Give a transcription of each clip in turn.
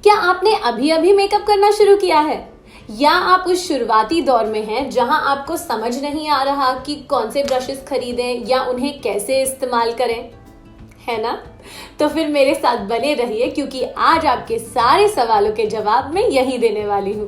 क्या आपने अभी अभी मेकअप करना शुरू किया है या आप उस शुरुआती दौर में हैं जहां आपको समझ नहीं आ रहा कि कौन से ब्रशेस खरीदें या उन्हें कैसे इस्तेमाल करें, है ना? तो फिर मेरे साथ बने रहिए क्योंकि आज आपके सारे सवालों के जवाब मैं यही देने वाली हूँ।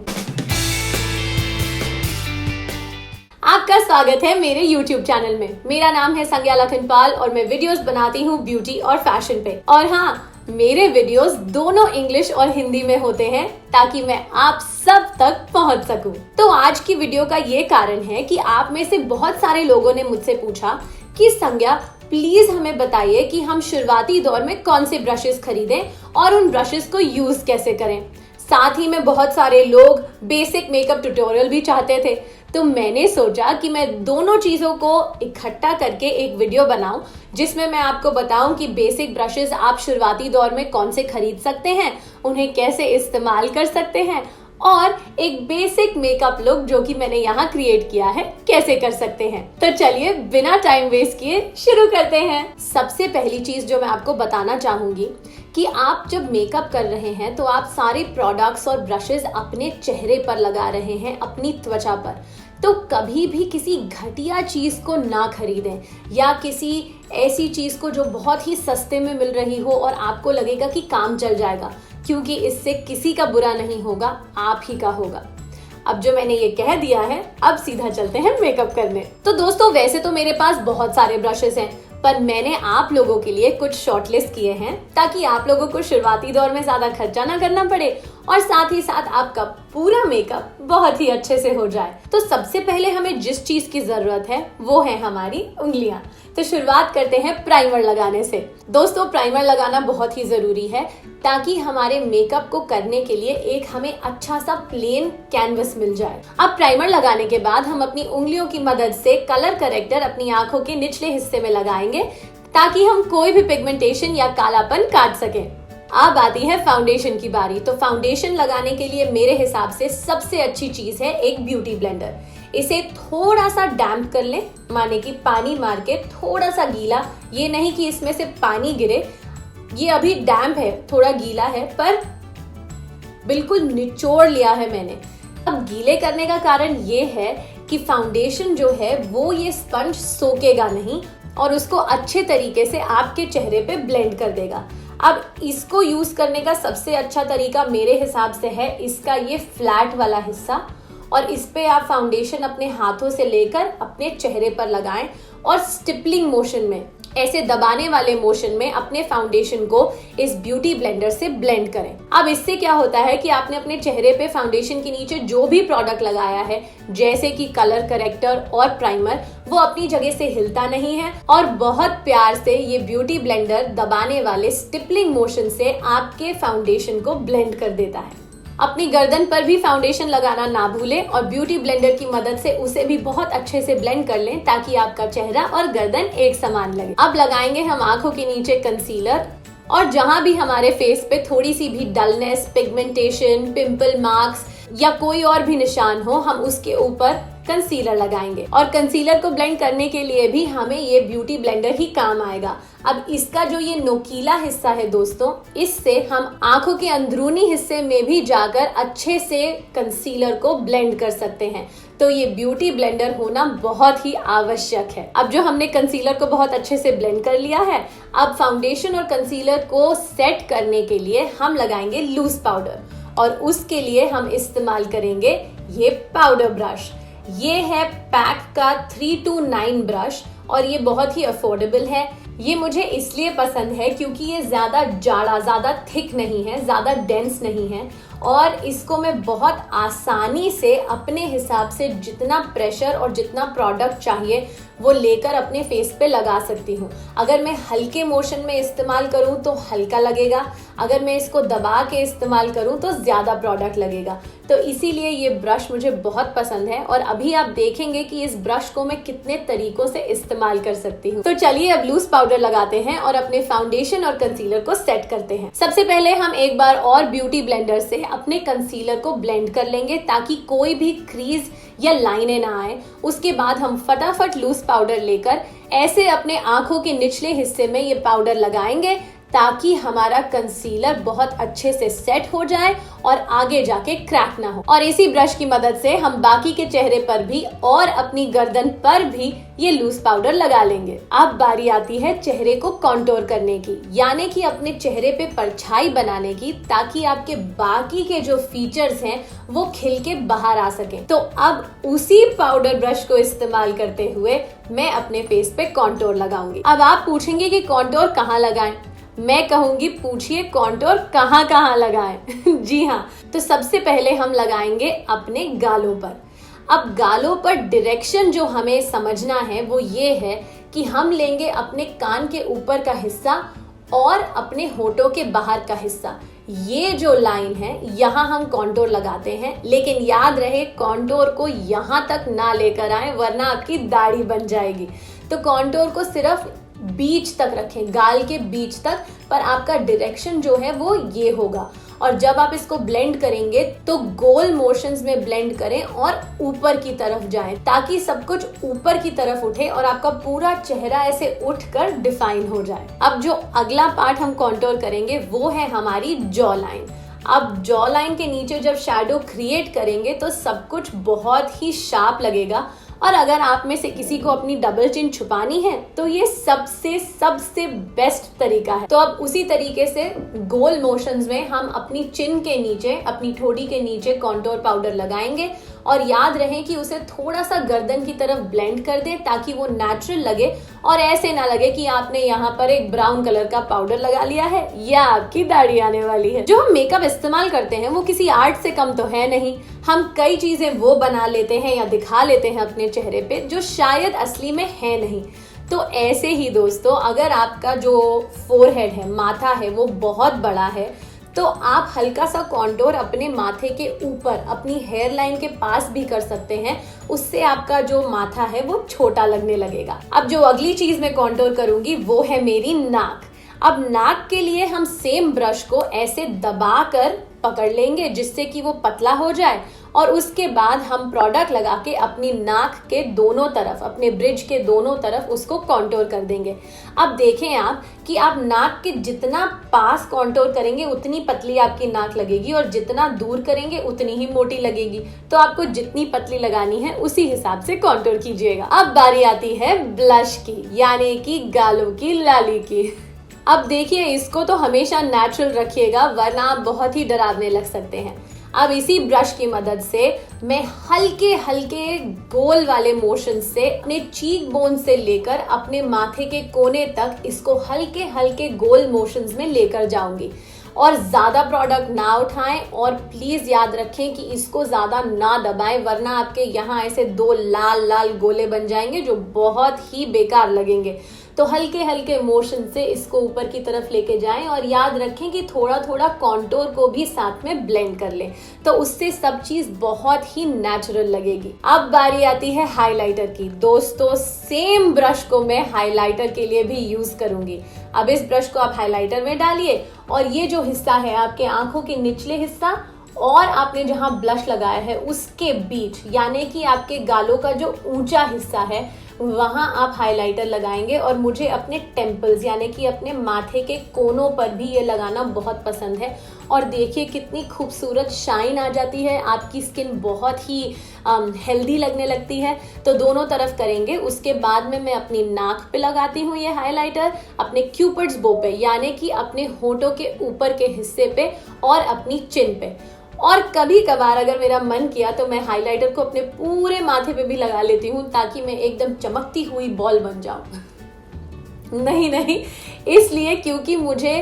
आपका स्वागत है मेरे YouTube चैनल में। मेरा नाम है संज्ञा लखनपाल और मैं वीडियोस बनाती हूँ ब्यूटी और फैशन पे। और हाँ, मेरे वीडियोस दोनों इंग्लिश और हिंदी में होते हैं ताकि मैं आप सब तक पहुंच सकूं। तो आज की वीडियो का ये कारण है कि आप में से बहुत सारे लोगों ने मुझसे पूछा कि संज्ञा प्लीज हमें बताइए कि हम शुरुआती दौर में कौन से ब्रशेस खरीदें और उन ब्रशेस को यूज कैसे करें। साथ ही में बहुत सारे लोग बेसिक मेकअप ट्यूटोरियल भी चाहते थे, तो मैंने सोचा कि मैं दोनों चीजों को इकट्ठा करके एक वीडियो बनाऊं जिसमें मैं आपको बताऊं कि बेसिक ब्रशेस आप शुरुआती दौर में कौन से खरीद सकते हैं, उन्हें कैसे इस्तेमाल कर सकते हैं और एक बेसिक मेकअप लुक जो कि मैंने यहाँ क्रिएट किया है कैसे कर सकते हैं। तो चलिए बिना टाइम वेस्ट किए शुरू करते हैं। सबसे पहली चीज जो मैं आपको बताना चाहूंगी कि आप जब मेकअप कर रहे हैं तो आप सारे प्रोडक्ट्स और ब्रशेस अपने चेहरे पर लगा रहे हैं, अपनी त्वचा पर। तो कभी भी किसी घटिया चीज को ना खरीदें या किसी ऐसी चीज को जो बहुत ही सस्ते में मिल रही हो और आपको लगेगा कि काम चल जाएगा, क्योंकि इससे किसी का बुरा नहीं होगा, आप ही का होगा। अब जो मैंने ये कह दिया है, अब सीधा चलते हैं मेकअप करने। तो दोस्तों, वैसे तो मेरे पास बहुत सारे ब्रशेस हैं, पर मैंने आप लोगों के लिए कुछ शॉर्टलिस्ट किए हैं ताकि आप लोगों को शुरुआती दौर में ज्यादा खर्चा ना करना पड़े और साथ ही साथ आपका पूरा मेकअप बहुत ही अच्छे से हो जाए। तो सबसे पहले हमें जिस चीज की जरूरत है वो है हमारी उंगलियां। तो शुरुआत करते हैं प्राइमर लगाने से। दोस्तों, प्राइमर लगाना बहुत ही जरूरी है ताकि हमारे मेकअप को करने के लिए एक हमें अच्छा सा प्लेन कैनवस मिल जाए। अब प्राइमर लगाने के बाद हम अपनी उंगलियों की मदद से कलर करेक्टर अपनी आंखों के निचले हिस्से में लगाएंगे ताकि हम कोई भी पिगमेंटेशन या कालापन काट सकें। अब आती है फाउंडेशन की बारी। तो फाउंडेशन लगाने के लिए मेरे हिसाब से सबसे अच्छी चीज है एक ब्यूटी ब्लेंडर। इसे थोड़ा सा डैम्प कर लें, माने कि पानी मार के थोड़ा सा गीला, ये नहीं कि इसमें से पानी गिरे, ये अभी डैम्प है, थोड़ा गीला है, पर बिल्कुल निचोड़ लिया है मैंने। अब गीले करने का कारण ये है कि फाउंडेशन जो है वो ये स्पंज सोकेगा नहीं और उसको अच्छे तरीके से आपके चेहरे पे ब्लेंड कर देगा। अब इसको यूज करने का सबसे अच्छा तरीका मेरे हिसाब से है इसका ये फ्लैट वाला हिस्सा, और इस पे आप फाउंडेशन अपने हाथों से लेकर अपने चेहरे पर लगाएं और स्टिपलिंग मोशन में, ऐसे दबाने वाले मोशन में अपने फाउंडेशन को इस ब्यूटी ब्लेंडर से ब्लेंड करें। अब इससे क्या होता है कि आपने अपने चेहरे पे फाउंडेशन के नीचे जो भी प्रोडक्ट लगाया है, जैसे कि कलर करेक्टर और प्राइमर, वो अपनी जगह से हिलता नहीं है और बहुत प्यार से ये ब्यूटी ब्लेंडर दबाने वाले स्टिपलिंग मोशन से आपके फाउंडेशन को ब्लेंड कर देता है। अपनी गर्दन पर भी फाउंडेशन लगाना ना भूलें और ब्यूटी ब्लेंडर की मदद से उसे भी बहुत अच्छे से ब्लेंड कर लें ताकि आपका चेहरा और गर्दन एक समान लगे। अब लगाएंगे हम आंखों के नीचे कंसीलर, और जहां भी हमारे फेस पे थोड़ी सी भी डलनेस, पिगमेंटेशन, पिंपल मार्क्स या कोई और भी निशान हो, हम उसके ऊपर कंसीलर लगाएंगे। और कंसीलर को ब्लेंड करने के लिए भी हमें ये ब्यूटी ब्लेंडर ही काम आएगा। अब इसका जो ये नोकीला हिस्सा है दोस्तों, इससे हम आंखों के अंदरूनी हिस्से में भी जाकर अच्छे से कंसीलर को ब्लेंड कर सकते हैं। तो ये ब्यूटी ब्लेंडर होना बहुत ही आवश्यक है। अब जो हमने कंसीलर को बहुत अच्छे से ब्लेंड कर लिया है, अब फाउंडेशन और कंसीलर को सेट करने के लिए हम लगाएंगे लूज पाउडर, और उसके लिए हम इस्तेमाल करेंगे ये पाउडर ब्रश। ये है पैक का 329 ब्रश और ये बहुत ही अफोर्डेबल है। ये मुझे इसलिए पसंद है क्योंकि ये ज्यादा जाड़ा, ज्यादा थिक नहीं है, ज्यादा डेंस नहीं है, और इसको मैं बहुत आसानी से अपने हिसाब से जितना प्रेशर और जितना प्रोडक्ट चाहिए वो लेकर अपने फेस पे लगा सकती हूँ। अगर मैं हल्के मोशन में इस्तेमाल करूँ तो हल्का लगेगा, अगर मैं इसको दबा के इस्तेमाल करूँ तो ज्यादा प्रोडक्ट लगेगा। तो इसीलिए ये ब्रश मुझे बहुत पसंद है और अभी आप देखेंगे कि इस ब्रश को मैं कितने तरीकों से इस्तेमाल कर सकती हूँ। तो चलिए अब लूज पाउडर लगाते हैं और अपने फाउंडेशन और कंसीलर को सेट करते हैं। सबसे पहले हम एक बार और ब्यूटी ब्लेंडर से अपने कंसीलर को ब्लेंड कर लेंगे ताकि कोई भी क्रीज या लाइनें ना आए। उसके बाद हम फटाफट लूज पाउडर लेकर ऐसे अपने आंखों के निचले हिस्से में ये पाउडर लगाएंगे ताकि हमारा कंसीलर बहुत अच्छे से सेट हो जाए और आगे जाके क्रैक ना हो। और इसी ब्रश की मदद से हम बाकी के चेहरे पर भी और अपनी गर्दन पर भी ये लूज पाउडर लगा लेंगे। अब बारी आती है चेहरे को कॉन्टोर करने की, यानी कि अपने चेहरे पे परछाई बनाने की, ताकि आपके बाकी के जो फीचर्स हैं वो खिल के बाहर आ सके। तो अब उसी पाउडर ब्रश को इस्तेमाल करते हुए मैं अपने फेस पे कॉन्टोर लगाऊंगी। अब आप पूछेंगे कि कॉन्टोर कहाँ लगाएं? मैं कहूंगी पूछिए कॉन्टोर कहाँ कहाँ लगाएं। जी हाँ, तो सबसे पहले हम लगाएंगे अपने गालों पर। अब गालों पर डायरेक्शन जो हमें समझना है वो ये है कि हम लेंगे अपने कान के ऊपर का हिस्सा और अपने होठों के बाहर का हिस्सा, ये जो लाइन है यहाँ हम कॉन्टोर लगाते हैं। लेकिन याद रहे कॉन्टोर को यहाँ तक ना लेकर आए वरना आपकी दाढ़ी बन जाएगी। तो कॉन्टोर को सिर्फ बीच तक रखें, गाल के बीच तक, पर आपका डायरेक्शन जो है वो ये होगा। और जब आप इसको ब्लेंड करेंगे तो गोल मोशंस में ब्लेंड करें और ऊपर की तरफ जाएं, ताकि सब कुछ ऊपर की तरफ उठे और आपका पूरा चेहरा ऐसे उठकर डिफाइन हो जाए। अब जो अगला पार्ट हम कॉन्टोर करेंगे वो है हमारी जॉ लाइन। अब जॉ लाइन के नीचे जब शैडो क्रिएट करेंगे तो सब कुछ बहुत ही शार्प लगेगा। और अगर आप में से किसी को अपनी डबल चिन छुपानी है तो ये सबसे बेस्ट तरीका है। तो अब उसी तरीके से गोल मोशंस में हम अपनी चिन के नीचे, अपनी ठोड़ी के नीचे कॉन्टोर पाउडर लगाएंगे। और याद रहे कि उसे थोड़ा सा गर्दन की तरफ ब्लेंड कर दें ताकि वो नेचुरल लगे और ऐसे ना लगे कि आपने यहाँ पर एक ब्राउन कलर का पाउडर लगा लिया है या आपकी दाढ़ी आने वाली है। जो हम मेकअप इस्तेमाल करते हैं वो किसी आर्ट से कम तो है नहीं। हम कई चीजें वो बना लेते हैं या दिखा लेते हैं अपने चेहरे पे जो शायद असली में है नहीं। तो ऐसे ही दोस्तों, अगर आपका जो फोरहेड है, माथा है, वो बहुत बड़ा है तो आप हल्का सा कॉन्टोर अपने माथे के ऊपर, अपनी हेयर लाइन के पास भी कर सकते हैं। उससे आपका जो माथा है वो छोटा लगने लगेगा। अब जो अगली चीज मैं कॉन्टोर करूंगी वो है मेरी नाक। अब नाक के लिए हम सेम ब्रश को ऐसे दबाकर पकड़ लेंगे जिससे कि वो पतला हो जाए और उसके बाद हम प्रोडक्ट लगा के अपनी नाक के दोनों तरफ, अपने ब्रिज के दोनों तरफ उसको कॉन्टोर कर देंगे। अब देखें आप कि आप नाक के जितना पास कॉन्टोर करेंगे उतनी पतली आपकी नाक लगेगी और जितना दूर करेंगे उतनी ही मोटी लगेगी। तो आपको जितनी पतली लगानी है उसी हिसाब से कॉन्टोर कीजिएगा। अब बारी आती है ब्लश की, यानी कि गालों की लाली की। अब देखिए, इसको तो हमेशा नेचुरल रखिएगा वरना आप बहुत ही डरावने लग सकते हैं। अब इसी ब्रश की मदद से मैं हल्के हल्के गोल वाले मोशन से अपने चीक बोन से लेकर अपने माथे के कोने तक इसको हल्के हल्के गोल मोशंस में लेकर जाऊंगी। और ज्यादा प्रोडक्ट ना उठाएं और प्लीज याद रखें कि इसको ज्यादा ना दबाएं वरना आपके यहाँ ऐसे दो लाल लाल गोले बन जाएंगे जो बहुत ही बेकार लगेंगे। तो हल्के हल्के मोशन से इसको ऊपर की तरफ लेके जाएं और याद रखें कि थोड़ा थोड़ा कॉन्टोर को भी साथ में ब्लेंड कर लें, तो उससे सब चीज बहुत ही नेचुरल लगेगी। अब बारी आती है हाइलाइटर की। दोस्तों, सेम ब्रश को मैं हाइलाइटर के लिए भी यूज करूंगी। अब इस ब्रश को आप हाइलाइटर में डालिए और ये जो हिस्सा है आपके आंखों के निचले हिस्सा और आपने जहां ब्लश लगाया है उसके बीच, यानी कि आपके गालों का जो ऊंचा हिस्सा है वहां आप हाइलाइटर लगाएंगे। और मुझे अपने टेम्पल्स यानी कि अपने माथे के कोनों पर भी ये लगाना बहुत पसंद है। और देखिए कितनी खूबसूरत शाइन आ जाती है, आपकी स्किन बहुत ही हेल्दी लगने लगती है। तो दोनों तरफ करेंगे। उसके बाद में मैं अपनी नाक पे लगाती हूँ ये हाइलाइटर, अपने क्यूपिड्स बो पे यानी कि अपने होठों के ऊपर के हिस्से पे और अपनी चिन पे। और कभी कभार अगर मेरा मन किया तो मैं हाइलाइटर को अपने पूरे माथे पे भी लगा लेती हूँ ताकि मैं एकदम चमकती हुई बॉल बन जाऊं। नहीं, इसलिए क्योंकि मुझे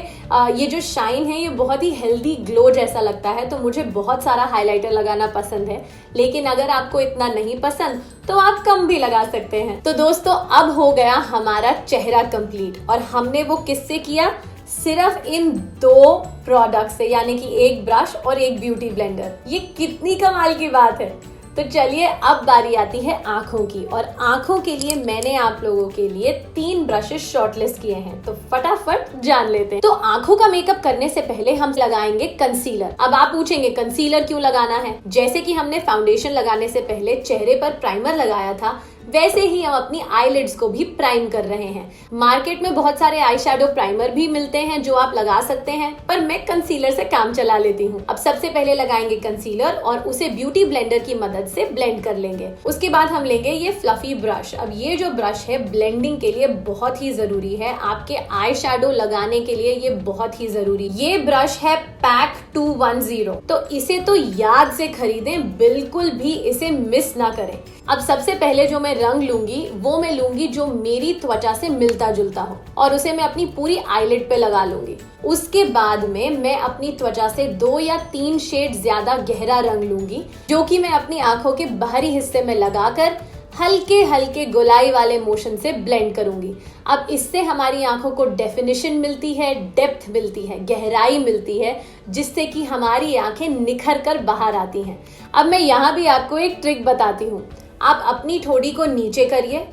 ये जो शाइन है ये बहुत ही हेल्दी ग्लो जैसा लगता है, तो मुझे बहुत सारा हाइलाइटर लगाना पसंद है। लेकिन अगर आपको इतना नहीं पसंद तो आप कम भी लगा सकते हैं। तो दोस्तों, अब हो गया हमारा चेहरा कंप्लीट और हमने वो किससे किया? सिर्फ इन दो प्रोडक्ट से, यानी कि एक ब्रश और एक ब्यूटी ब्लेंडर। ये कितनी कमाल की बात है। तो चलिए अब बारी आती है आंखों की। और आंखों के लिए मैंने आप लोगों के लिए 3 ब्रशेस शॉर्टलिस्ट किए हैं, तो फटाफट जान लेते हैं। तो आंखों का मेकअप करने से पहले हम लगाएंगे कंसीलर। अब आप पूछेंगे कंसीलर क्यों लगाना है? जैसे कि हमने फाउंडेशन लगाने से पहले चेहरे पर प्राइमर लगाया था, वैसे ही हम अपनी आईलिड्स को भी प्राइम कर रहे हैं। मार्केट में बहुत सारे आई शैडो प्राइमर भी मिलते हैं जो आप लगा सकते हैं, पर मैं कंसीलर से काम चला लेती हूँ। अब सबसे पहले लगाएंगे कंसीलर और उसे ब्यूटी ब्लेंडर की मदद से ब्लेंड कर लेंगे। उसके बाद हम लेंगे ये फ्लफी ब्रश। अब ये जो ब्रश है ब्लेंडिंग के लिए बहुत ही जरूरी है, आपके आई शैडो लगाने के लिए ये बहुत ही जरूरी। ये ब्रश है पैक 210, तो इसे तो याद से खरीदें, बिल्कुल भी इसे मिस ना करें। अब सबसे पहले जो मैं रंग लूंगी वो मैं लूंगी जो मेरी त्वचा से मिलता जुलता हो और उसे मैं अपनी पूरी आईलिड पे लगा लूंगी। उसके बाद में मैं अपनी त्वचा से 2 या 3 शेड ज्यादा गहरा रंग लूंगी जो कि मैं अपनी आंखों के बाहरी हिस्से में लगाकर हल्के हल्के गोलाई वाले मोशन से ब्लेंड करूंगी। अब इससे हमारी आंखों को डेफिनेशन मिलती है, डेप्थ मिलती है, गहराई मिलती है, जिससे कि हमारी आंखें निखर कर बाहर आती हैं। अब मैं यहाँ भी आपको एक ट्रिक बताती हूँ। आप अपनी ठोड़ी को नीचे करिए,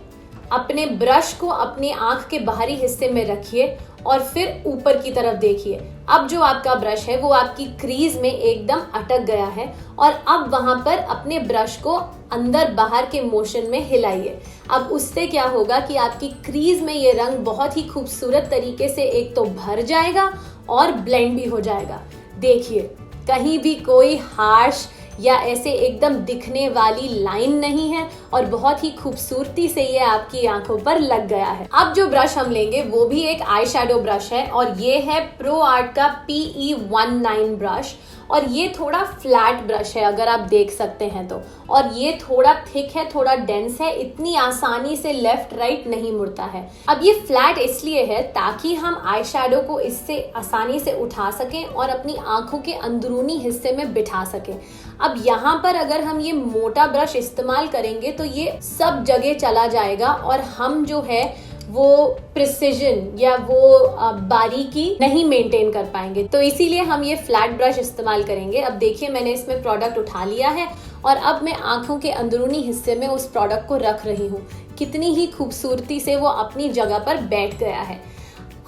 अपने ब्रश को अपनी आंख के बाहरी हिस्से में रखिए और फिर ऊपर की तरफ देखिए। अब जो आपका ब्रश है वो आपकी क्रीज में एकदम अटक गया है और अब वहां पर अपने ब्रश को अंदर बाहर के मोशन में हिलाइए। अब उससे क्या होगा कि आपकी क्रीज में ये रंग बहुत ही खूबसूरत तरीके से एक तो भर जाएगा और ब्लेंड भी हो जाएगा। देखिए, कहीं भी कोई हार्श या ऐसे एकदम दिखने वाली लाइन नहीं है और बहुत ही खूबसूरती से ये आपकी आंखों पर लग गया है। अब जो ब्रश हम लेंगे वो भी एक आई शैडो ब्रश है और ये है प्रो आर्ट का PE19 ब्रश और ये थोड़ा फ्लैट ब्रश है अगर आप देख सकते हैं तो, और ये थोड़ा थिक है, थोड़ा डेंस है, इतनी आसानी से लेफ्ट राइट नहीं मुड़ता है। अब ये फ्लैट इसलिए है ताकि हम आई शैडो को इससे आसानी से उठा सकें और अपनी आंखों के अंदरूनी हिस्से में बिठा सकें। अब यहाँ पर अगर हम ये मोटा ब्रश इस्तेमाल करेंगे तो ये सब जगह चला जाएगा और हम जो है वो प्रिसिजन या वो बारीकी नहीं मेंटेन कर पाएंगे, तो इसीलिए हम ये फ्लैट ब्रश इस्तेमाल करेंगे। अब देखिए, मैंने इसमें प्रोडक्ट उठा लिया है और अब मैं आंखों के अंदरूनी हिस्से में उस प्रोडक्ट को रख रही हूँ। कितनी ही खूबसूरती से वो अपनी जगह पर बैठ गया है।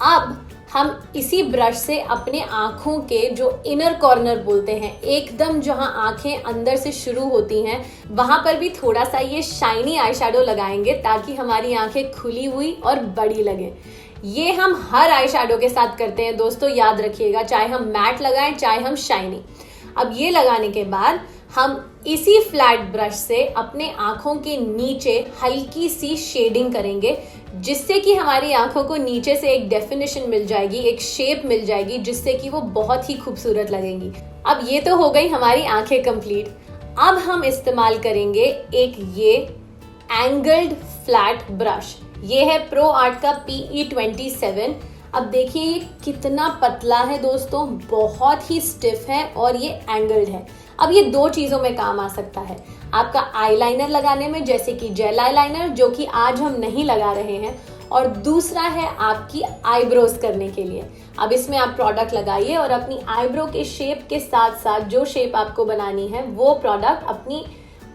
अब हम इसी ब्रश से अपने आंखों के जो इनर कॉर्नर बोलते हैं, एकदम जहां आंखें अंदर से शुरू होती हैं, वहां पर भी थोड़ा सा ये शाइनी आई शैडो लगाएंगे ताकि हमारी आंखें खुली हुई और बड़ी लगे। ये हम हर आई शैडो के साथ करते हैं दोस्तों, याद रखिएगा, चाहे हम मैट लगाएं चाहे हम शाइनी। अब ये लगाने के बाद हम इसी फ्लैट ब्रश से अपने आंखों के नीचे हल्की सी शेडिंग करेंगे, जिससे कि हमारी आंखों को नीचे से एक डेफिनेशन मिल जाएगी, एक शेप मिल जाएगी, जिससे कि वो बहुत ही खूबसूरत लगेंगी। अब ये तो हो गई हमारी आंखें कंप्लीट। अब हम इस्तेमाल करेंगे एक ये एंगल्ड फ्लैट ब्रश। ये है प्रो आर्ट का PE27। अब देखिए ये कितना पतला है दोस्तों, बहुत ही स्टिफ है और ये एंगल्ड है। अब ये 2 चीजों में काम आ सकता है, आपका आईलाइनर लगाने में, जैसे कि जेल आईलाइनर जो कि आज हम नहीं लगा रहे हैं, और दूसरा है आपकी आईब्रोज करने के लिए। अब इसमें आप प्रोडक्ट लगाइए और अपनी आईब्रो के शेप के साथ साथ जो शेप आपको बनानी है वो प्रोडक्ट अपनी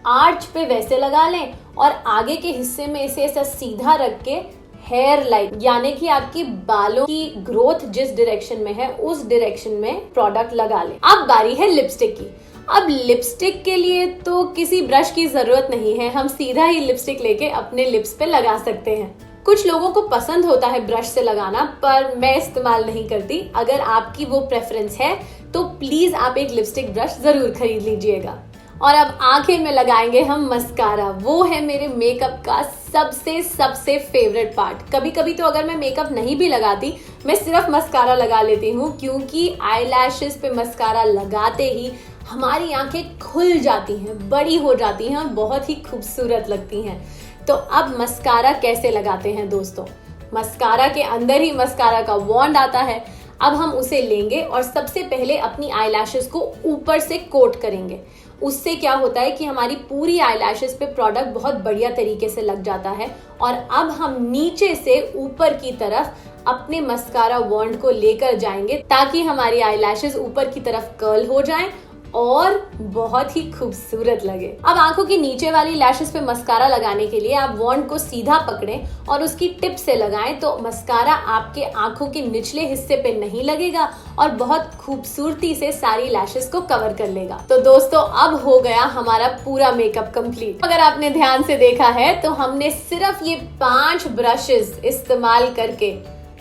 आर्च पे वैसे लगा लें और आगे के हिस्से में इसे ऐसा सीधा रख के हेयर लाइन, यानी कि आपकी बालों की ग्रोथ जिस डायरेक्शन में है उस डायरेक्शन में प्रोडक्ट लगा लें। अब बारी है लिपस्टिक की। अब लिपस्टिक के लिए तो किसी ब्रश की जरूरत नहीं है, हम सीधा ही लिपस्टिक लेके अपने लिप्स पे लगा सकते हैं। कुछ लोगों को पसंद होता है ब्रश से लगाना, पर मैं इस्तेमाल नहीं करती। अगर आपकी वो प्रेफरेंस है तो प्लीज आप एक लिपस्टिक ब्रश जरूर खरीद लीजिएगा। और अब आखिर में लगाएंगे हम मस्कारा। वो है मेरे मेकअप का सबसे फेवरेट पार्ट। कभी कभी तो अगर मैं मेकअप नहीं भी लगाती, मैं सिर्फ मस्कारा लगा लेती हूँ, क्योंकि आईलैशेस पे मस्कारा लगाते ही हमारी आंखें खुल जाती हैं, बड़ी हो जाती हैं और बहुत ही खूबसूरत लगती हैं। तो अब मस्कारा कैसे लगाते हैं दोस्तों? मस्कारा के अंदर ही मस्कारा का वॉन्ड आता है। अब हम उसे लेंगे और सबसे पहले अपनी आईलैशेस को ऊपर से कोट करेंगे। उससे क्या होता है कि हमारी पूरी आईलैशेस पे प्रोडक्ट बहुत बढ़िया तरीके से लग जाता है। और अब हम नीचे से ऊपर की तरफ अपने मस्कारा वॉन्ड को लेकर जाएंगे ताकि हमारी आईलैशेस ऊपर की तरफ कर्ल हो जाएं और बहुत ही खूबसूरत लगे। अब आंखों की नीचे वाली लैशेस पे मस्कारा लगाने के लिए आप वॉन्ड को सीधा पकड़ें और उसकी टिप से लगाएं तो मस्कारा आपके आंखों के निचले हिस्से पे नहीं लगेगा और बहुत खूबसूरती से सारी लैशेस को कवर कर लेगा। तो दोस्तों अब हो गया हमारा पूरा मेकअप कंप्लीट। अगर आपने ध्यान से देखा है तो हमने सिर्फ ये 5 ब्रशेस इस्तेमाल करके,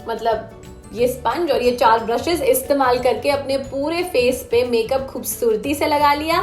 मतलब ये स्पंज और ये 4 ब्रशेस इस्तेमाल करके अपने पूरे फेस पे मेकअप खूबसूरती से लगा लिया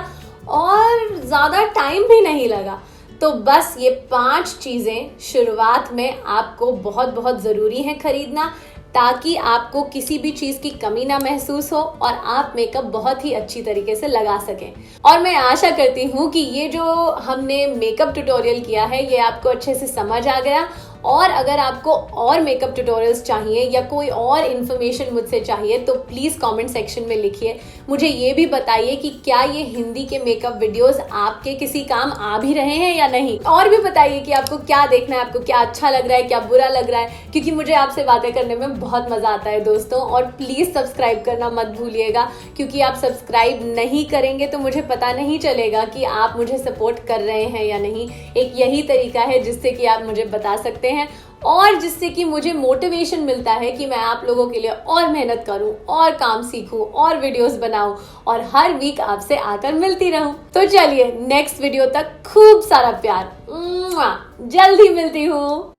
और ज्यादा टाइम भी नहीं लगा। तो बस ये 5 चीजें शुरुआत में आपको बहुत बहुत जरूरी है खरीदना, ताकि आपको किसी भी चीज की कमी ना महसूस हो और आप मेकअप बहुत ही अच्छी तरीके से लगा सकें। और मैं आशा करती हूँ कि ये जो हमने मेकअप ट्यूटोरियल किया है ये आपको अच्छे से समझ आ गया। और अगर आपको और मेकअप ट्यूटोरियल्स चाहिए या कोई और इन्फॉर्मेशन मुझसे चाहिए तो प्लीज कमेंट सेक्शन में लिखिए। मुझे ये भी बताइए कि क्या ये हिंदी के मेकअप वीडियोस आपके किसी काम आ भी रहे हैं या नहीं। और भी बताइए कि आपको क्या देखना है, आपको क्या अच्छा लग रहा है, क्या बुरा लग रहा है, क्योंकि मुझे आपसे बातें करने में बहुत मजा आता है दोस्तों। और प्लीज सब्सक्राइब करना मत भूलिएगा, क्योंकि आप सब्सक्राइब नहीं करेंगे तो मुझे पता नहीं चलेगा कि आप मुझे सपोर्ट कर रहे हैं या नहीं। एक यही तरीका है जिससे कि आप मुझे बता सकते हैं और जिससे कि मुझे मोटिवेशन मिलता है कि मैं आप लोगों के लिए और मेहनत करूं और काम सीखूं और वीडियोस बनाऊं और हर वीक आपसे आकर मिलती रहूं। तो चलिए नेक्स्ट वीडियो तक खूब सारा प्यार, जल्दी मिलती हूं।